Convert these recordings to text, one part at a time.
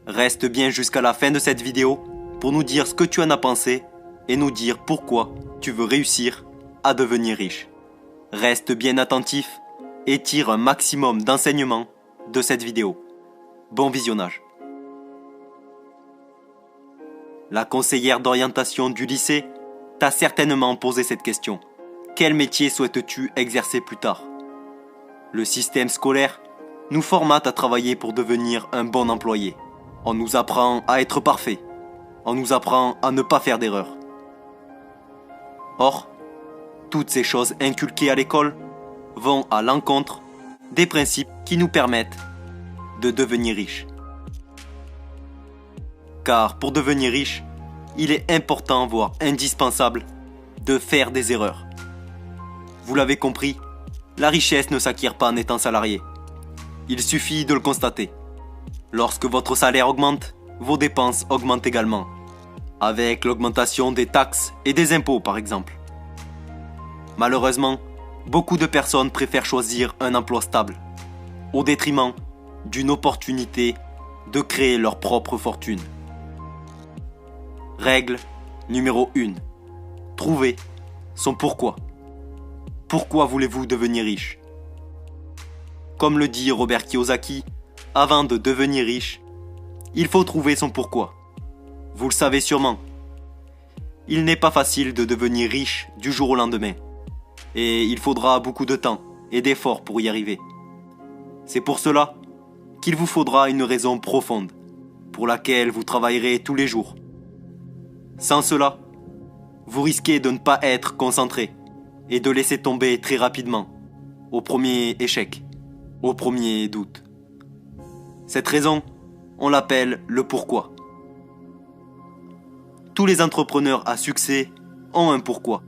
Reste bien jusqu'à la fin de cette vidéo pour nous dire ce que tu en as pensé et nous dire pourquoi tu veux réussir à devenir riche. Reste bien attentif et tire un maximum d'enseignements de cette vidéo. Bon visionnage. La conseillère d'orientation du lycée t'a certainement posé cette question. Quel métier souhaites-tu exercer plus tard? Le système scolaire nous formate à travailler pour devenir un bon employé. On nous apprend à être parfait. On nous apprend à ne pas faire d'erreurs. Or, toutes ces choses inculquées à l'école vont à l'encontre des principes qui nous permettent de devenir riches. Car pour devenir riche, il est important, voire indispensable, de faire des erreurs. Vous l'avez compris, la richesse ne s'acquiert pas en étant salarié. Il suffit de le constater. Lorsque votre salaire augmente, vos dépenses augmentent également, avec l'augmentation des taxes et des impôts par exemple. Malheureusement, beaucoup de personnes préfèrent choisir un emploi stable, au détriment d'une opportunité de créer leur propre fortune. Règle numéro 1. Trouvez son pourquoi. Pourquoi voulez-vous devenir riche? Comme le dit Robert Kiyosaki, avant de devenir riche, il faut trouver son pourquoi. Vous le savez sûrement. Il n'est pas facile de devenir riche du jour au lendemain. Et il faudra beaucoup de temps et d'efforts pour y arriver. C'est pour cela qu'il vous faudra une raison profonde, pour laquelle vous travaillerez tous les jours. Sans cela, vous risquez de ne pas être concentré et de laisser tomber très rapidement, au premier échec, au premier doute. Cette raison, on l'appelle le pourquoi. Tous les entrepreneurs à succès ont un pourquoi.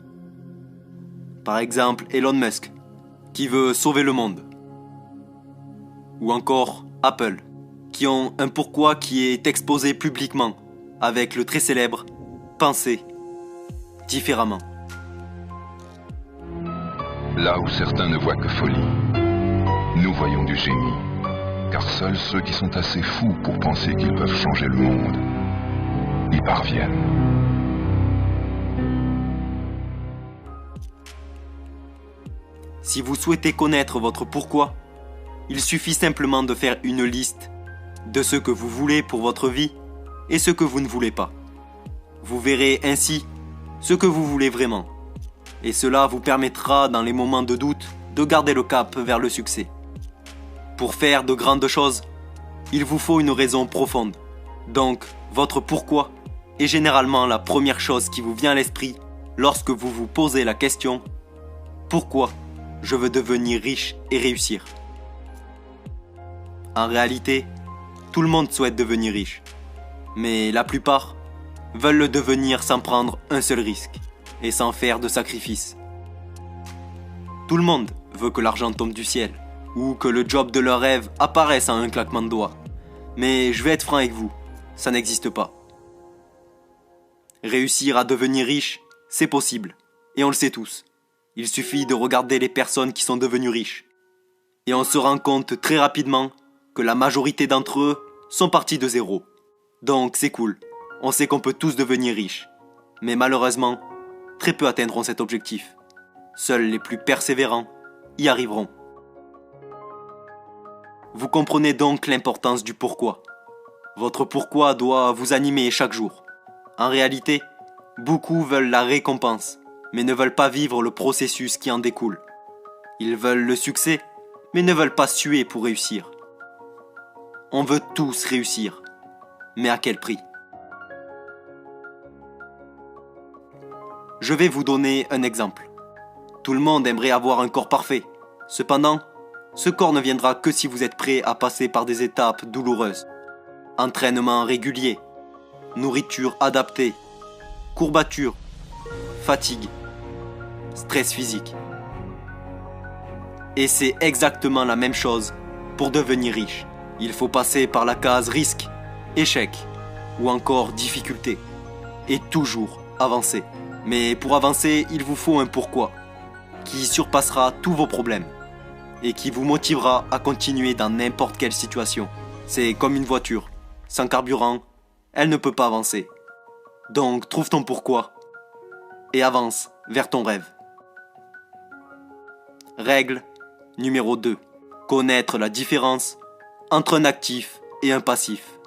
Par exemple, Elon Musk, qui veut sauver le monde. Ou encore Apple, qui ont un pourquoi qui est exposé publiquement, avec le très célèbre « Penser différemment ». Là où certains ne voient que folie, nous voyons du génie. Car seuls ceux qui sont assez fous pour penser qu'ils peuvent changer le monde y parviennent. Si vous souhaitez connaître votre pourquoi, il suffit simplement de faire une liste de ce que vous voulez pour votre vie et ce que vous ne voulez pas. Vous verrez ainsi ce que vous voulez vraiment. Et cela vous permettra, dans les moments de doute, de garder le cap vers le succès. Pour faire de grandes choses, il vous faut une raison profonde. Donc, votre pourquoi est généralement la première chose qui vous vient à l'esprit lorsque vous vous posez la question « Pourquoi je veux devenir riche et réussir ?» En réalité, tout le monde souhaite devenir riche. Mais la plupart veulent le devenir sans prendre un seul risque et sans faire de sacrifices. Tout le monde veut que l'argent tombe du ciel ou que le job de leur rêve apparaisse en un claquement de doigts. Mais je vais être franc avec vous, ça n'existe pas. Réussir à devenir riche, c'est possible, et on le sait tous. Il suffit de regarder les personnes qui sont devenues riches. Et on se rend compte très rapidement que la majorité d'entre eux sont partis de zéro. Donc c'est cool, on sait qu'on peut tous devenir riches. Mais malheureusement, très peu atteindront cet objectif. Seuls les plus persévérants y arriveront. Vous comprenez donc l'importance du pourquoi. Votre pourquoi doit vous animer chaque jour. En réalité, beaucoup veulent la récompense, mais ne veulent pas vivre le processus qui en découle. Ils veulent le succès, mais ne veulent pas suer pour réussir. On veut tous réussir, mais à quel prix? Je vais vous donner un exemple. Tout le monde aimerait avoir un corps parfait. Cependant, ce corps ne viendra que si vous êtes prêt à passer par des étapes douloureuses. Entraînement régulier, nourriture adaptée, courbatures, fatigue, stress physique. Et c'est exactement la même chose pour devenir riche. Il faut passer par la case risque, échec ou encore difficulté. Et toujours avancer. Mais pour avancer, il vous faut un pourquoi qui surpassera tous vos problèmes et qui vous motivera à continuer dans n'importe quelle situation. C'est comme une voiture. sans carburant, elle ne peut pas avancer. Donc trouve ton pourquoi et avance vers ton rêve. Règle numéro 2. Connaître la différence entre un actif et un passif.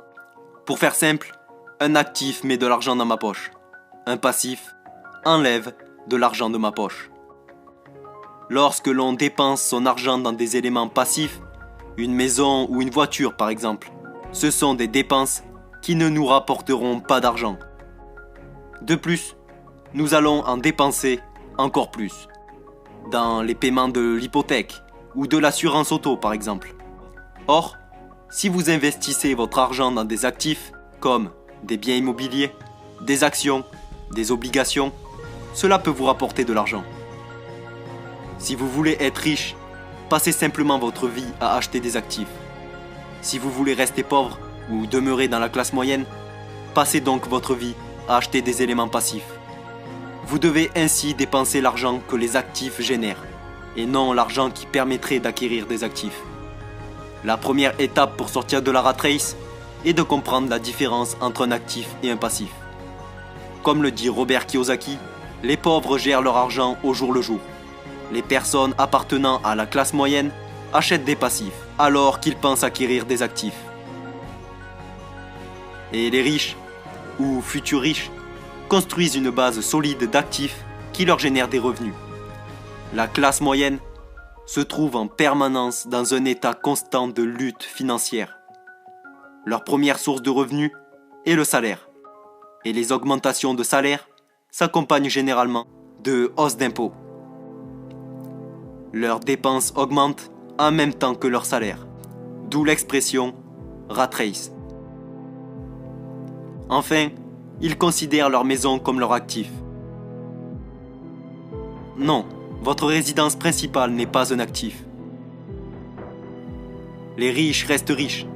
Pour faire simple, un actif met de l'argent dans ma poche. Un passif enlève de l'argent de ma poche. Lorsque l'on dépense son argent dans des éléments passifs, une maison ou une voiture par exemple, ce sont des dépenses qui ne nous rapporteront pas d'argent. De plus, nous allons en dépenser encore plus. Dans les paiements de l'hypothèque ou de l'assurance auto par exemple. Or, si vous investissez votre argent dans des actifs comme des biens immobiliers, des actions, des obligations, cela peut vous rapporter de l'argent. Si vous voulez être riche, passez simplement votre vie à acheter des actifs. Si vous voulez rester pauvre ou demeurer dans la classe moyenne, passez donc votre vie à acheter des éléments passifs. Vous devez ainsi dépenser l'argent que les actifs génèrent, et non l'argent qui permettrait d'acquérir des actifs. La première étape pour sortir de la rat race est de comprendre la différence entre un actif et un passif. Comme le dit Robert Kiyosaki, les pauvres gèrent leur argent au jour le jour. Les personnes appartenant à la classe moyenne achètent des passifs, alors qu'ils pensent acquérir des actifs. Et les riches, ou futurs riches, construisent une base solide d'actifs qui leur génèrent des revenus. La classe moyenne se trouve en permanence dans un état constant de lutte financière. Leur première source de revenus est le salaire. Et les augmentations de salaire s'accompagnent généralement de hausses d'impôts. Leurs dépenses augmentent en même temps que leur salaire, d'où l'expression « rat race ». Enfin, ils considèrent leur maison comme leur actif. Non, votre résidence principale n'est pas un actif. Les riches restent riches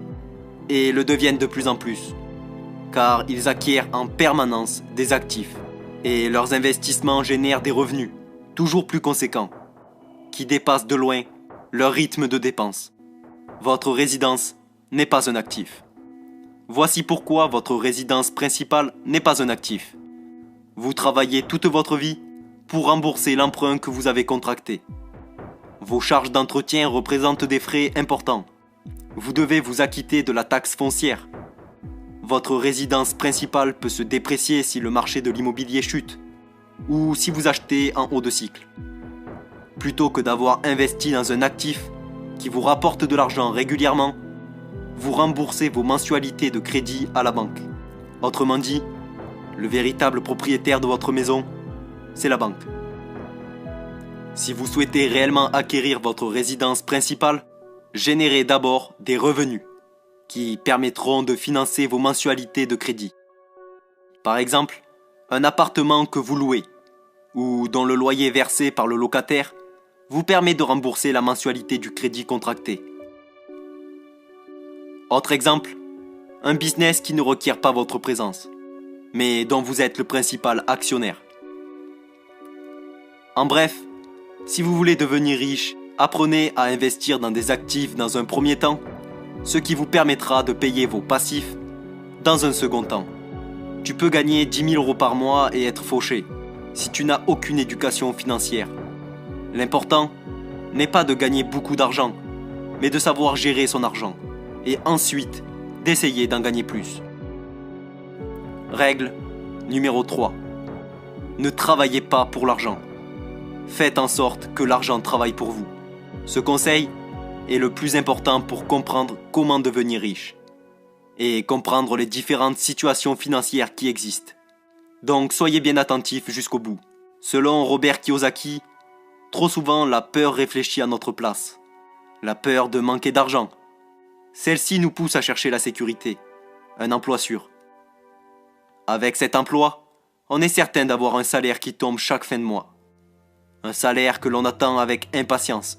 et le deviennent de plus en plus, car ils acquièrent en permanence des actifs et leurs investissements génèrent des revenus toujours plus conséquents, qui dépassent de loin leur rythme de dépenses. Votre résidence n'est pas un actif. Voici pourquoi votre résidence principale n'est pas un actif. Vous travaillez toute votre vie pour rembourser l'emprunt que vous avez contracté. Vos charges d'entretien représentent des frais importants. Vous devez vous acquitter de la taxe foncière. Votre résidence principale peut se déprécier si le marché de l'immobilier chute ou si vous achetez en haut de cycle. Plutôt que d'avoir investi dans un actif qui vous rapporte de l'argent régulièrement, vous remboursez vos mensualités de crédit à la banque. Autrement dit, le véritable propriétaire de votre maison, c'est la banque. Si vous souhaitez réellement acquérir votre résidence principale, générez d'abord des revenus qui permettront de financer vos mensualités de crédit. Par exemple, un appartement que vous louez ou dont le loyer versé par le locataire vous permet de rembourser la mensualité du crédit contracté. Autre exemple, un business qui ne requiert pas votre présence, mais dont vous êtes le principal actionnaire. En bref, si vous voulez devenir riche, apprenez à investir dans des actifs dans un premier temps, ce qui vous permettra de payer vos passifs dans un second temps. Tu peux gagner 10 000 € par mois et être fauché si tu n'as aucune éducation financière. L'important n'est pas de gagner beaucoup d'argent, mais de savoir gérer son argent et ensuite d'essayer d'en gagner plus. Règle numéro 3. Ne travaillez pas pour l'argent. Faites en sorte que l'argent travaille pour vous. Ce conseil est le plus important pour comprendre comment devenir riche et comprendre les différentes situations financières qui existent. Donc soyez bien attentifs jusqu'au bout. Selon Robert Kiyosaki, trop souvent la peur réfléchit à notre place. La peur de manquer d'argent. Celle-ci nous pousse à chercher la sécurité, un emploi sûr. Avec cet emploi, on est certain d'avoir un salaire qui tombe chaque fin de mois. Un salaire que l'on attend avec impatience.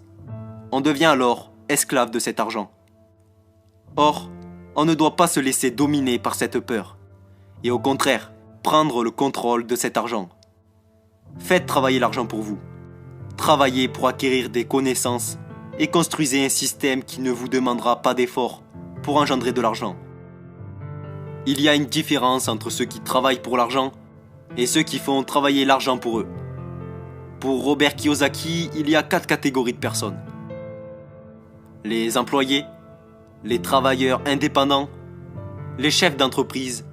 On devient alors esclave de cet argent. Or, on ne doit pas se laisser dominer par cette peur, et au contraire, prendre le contrôle de cet argent. Faites travailler l'argent pour vous. Travaillez pour acquérir des connaissances et construisez un système qui ne vous demandera pas d'efforts pour engendrer de l'argent. Il y a une différence entre ceux qui travaillent pour l'argent et ceux qui font travailler l'argent pour eux. Pour Robert Kiyosaki, il y a 4 catégories de personnes. Les employés, les travailleurs indépendants, les chefs d'entreprise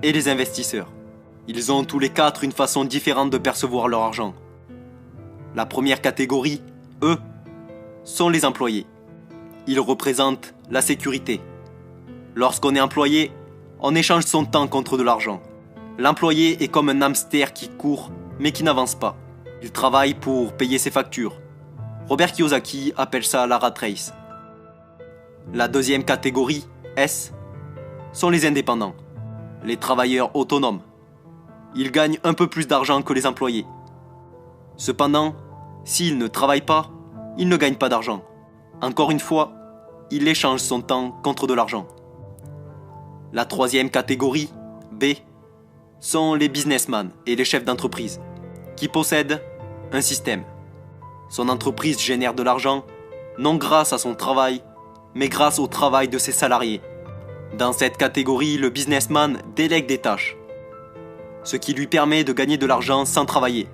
et les investisseurs. Ils ont tous les 4 une façon différente de percevoir leur argent. La première catégorie, eux, sont les employés. Ils représentent la sécurité. Lorsqu'on est employé, on échange son temps contre de l'argent. L'employé est comme un hamster qui court mais qui n'avance pas. Il travaille pour payer ses factures. Robert Kiyosaki appelle ça la rat race. La deuxième catégorie, S, sont les indépendants, les travailleurs autonomes. Ils gagnent un peu plus d'argent que les employés. Cependant, s'ils ne travaillent pas, ils ne gagnent pas d'argent. Encore une fois, il échange son temps contre de l'argent. La troisième catégorie, B, sont les businessmen et les chefs d'entreprise, qui possèdent un système. Son entreprise génère de l'argent, non grâce à son travail, mais grâce au travail de ses salariés. Dans cette catégorie, le businessman délègue des tâches, ce qui lui permet de gagner de l'argent sans travailler.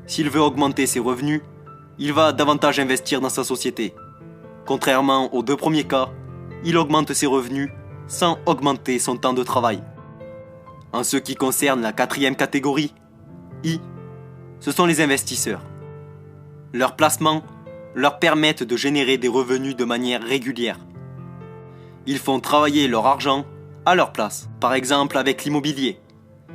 S'il veut augmenter ses revenus, il va davantage investir dans sa société. Contrairement aux 2 premiers cas, il augmente ses revenus sans augmenter son temps de travail. En ce qui concerne la 4e catégorie, I, ce sont les investisseurs. Leurs placements leur permettent de générer des revenus de manière régulière. Ils font travailler leur argent à leur place, par exemple avec l'immobilier.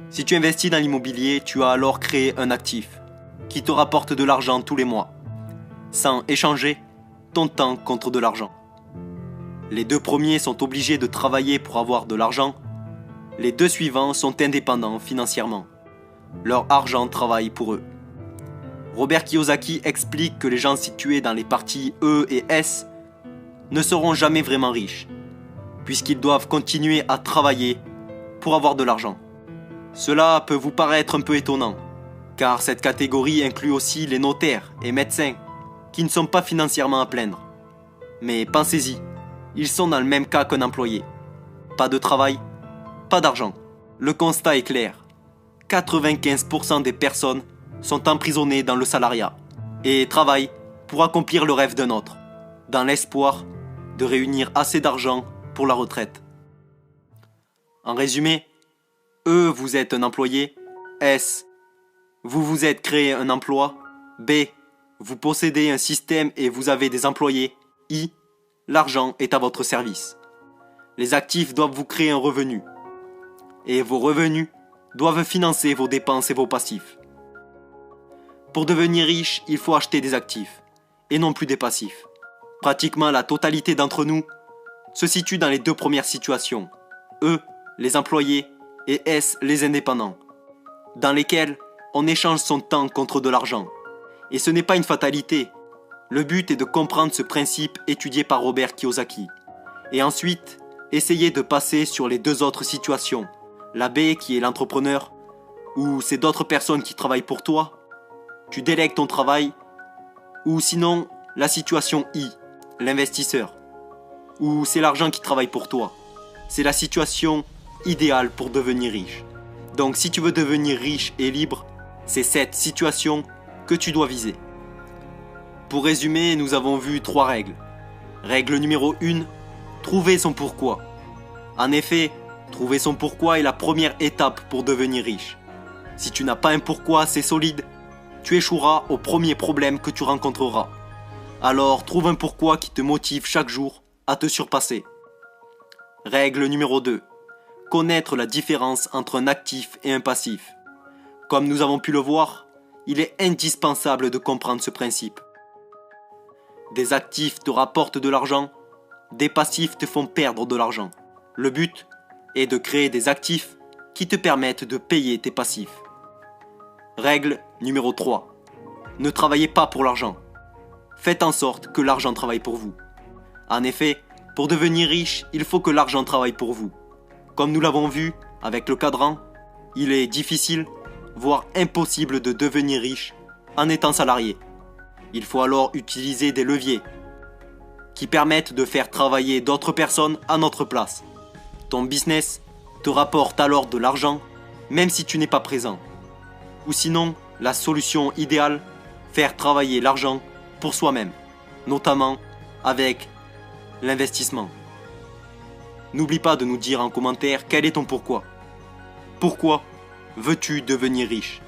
Si tu investis dans l'immobilier, tu as alors créé un actif qui te rapporte de l'argent tous les mois, sans échanger ton temps contre de l'argent. Les 2 premiers sont obligés de travailler pour avoir de l'argent. Les 2 suivants sont indépendants financièrement. Leur argent travaille pour eux. Robert Kiyosaki explique que les gens situés dans les parties E et S ne seront jamais vraiment riches, puisqu'ils doivent continuer à travailler pour avoir de l'argent. Cela peut vous paraître un peu étonnant, car cette catégorie inclut aussi les notaires et médecins, qui ne sont pas financièrement à plaindre. Mais pensez-y, ils sont dans le même cas qu'un employé. Pas de travail, pas d'argent. Le constat est clair. 95% des personnes sont emprisonnées dans le salariat et travaillent pour accomplir le rêve d'un autre, dans l'espoir de réunir assez d'argent pour la retraite. En résumé, E, vous êtes un employé. S, vous vous êtes créé un emploi. B, vous possédez un système et vous avez des employés. I, l'argent est à votre service. Les actifs doivent vous créer un revenu. Et vos revenus doivent financer vos dépenses et vos passifs. Pour devenir riche, il faut acheter des actifs, et non plus des passifs. Pratiquement la totalité d'entre nous se situe dans les 2 premières situations. E, les employés, et S, les indépendants, dans lesquels on échange son temps contre de l'argent. Et ce n'est pas une fatalité. Le but est de comprendre ce principe étudié par Robert Kiyosaki. Et ensuite, essayer de passer sur les 2 autres situations. La B qui est l'entrepreneur, ou c'est d'autres personnes qui travaillent pour toi, tu délègues ton travail, ou sinon la situation I, l'investisseur, où c'est l'argent qui travaille pour toi. C'est la situation idéale pour devenir riche. Donc si tu veux devenir riche et libre, c'est cette situation que tu dois viser. Pour résumer, nous avons vu 3 règles. Règle numéro 1, trouver son pourquoi. En effet, trouver son pourquoi est la première étape pour devenir riche. Si tu n'as pas un pourquoi assez solide, tu échoueras au premier problème que tu rencontreras. Alors trouve un pourquoi qui te motive chaque jour à te surpasser. Règle numéro 2. Connaître la différence entre un actif et un passif. Comme nous avons pu le voir, il est indispensable de comprendre ce principe. Des actifs te rapportent de l'argent, des passifs te font perdre de l'argent. Le but est de créer des actifs qui te permettent de payer tes passifs. Règle numéro 3. Ne travaillez pas pour l'argent. Faites en sorte que l'argent travaille pour vous. En effet, pour devenir riche, il faut que l'argent travaille pour vous. Comme nous l'avons vu avec le cadran, il est difficile, voire impossible de devenir riche en étant salarié. Il faut alors utiliser des leviers qui permettent de faire travailler d'autres personnes à notre place. Ton business, te rapporte alors de l'argent, même si tu n'es pas présent. Ou sinon, la solution idéale, faire travailler l'argent pour soi-même, notamment avec l'investissement. N'oublie pas de nous dire en commentaire quel est ton pourquoi. Pourquoi veux-tu devenir riche ?